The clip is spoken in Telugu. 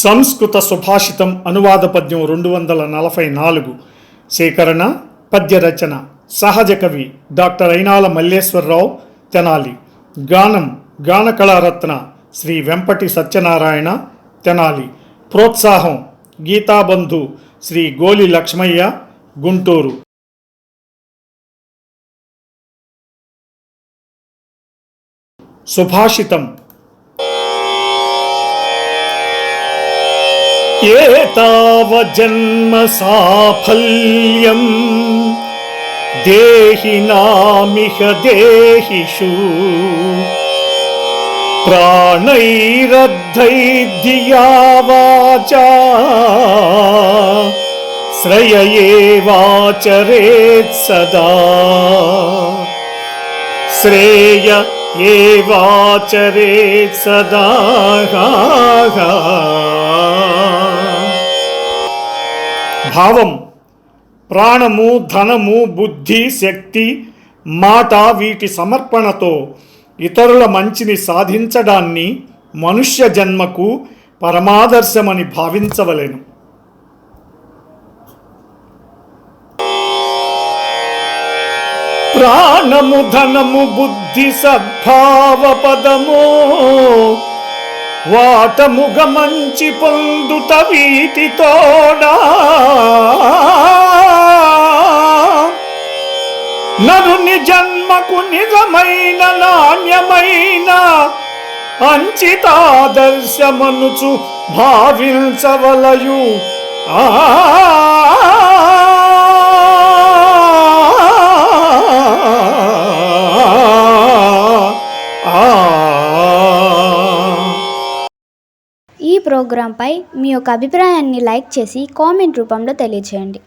సంస్కృత సుభాషితం అనువాద పద్యం 244 సేకరణ పద్య రచన సహజ కవి డాక్టర్ అయినాల మల్లేశ్వరరావు తెనాలి. గానం గాన కళారత్న శ్రీ వెంపటి సత్యనారాయణ తెనాలి. ప్రోత్సాహం గీతాబంధు శ్రీ గోలి లక్ష్మయ్య గుంటూరు. సుభాషితం. ఏతావజన్మ సాఫల్యం దేహినామిహ దేహిషు ప్రాణైరద్ధైర్ధియా వాచా శ్రేయేవాచరేత్ సదా శ్రేయ ఏవాచరేత్ సదా. భావం: ప్రాణము, ధనము, బుద్ధి, శక్తి, మాట వీటి సమర్పణతో ఇతరుల మంచిని సాధించడాన్ని మనుష్య జన్మకు పరమాదర్శమని భావించవలెను. ప్రాణము, ధనము, బుద్ధి, సద్భావ పదము వాటముగ మంచి పొందుట వీటితోడా నరుని జన్మకు నిజమైన నాణ్యమైన అంచితాదర్శమనుచు భావించవలయు. ఈ ప్రోగ్రాంపై మీ యొక్క అభిప్రాయాన్ని లైక్ చేసి కామెంట్ రూపంలో తెలియజేయండి.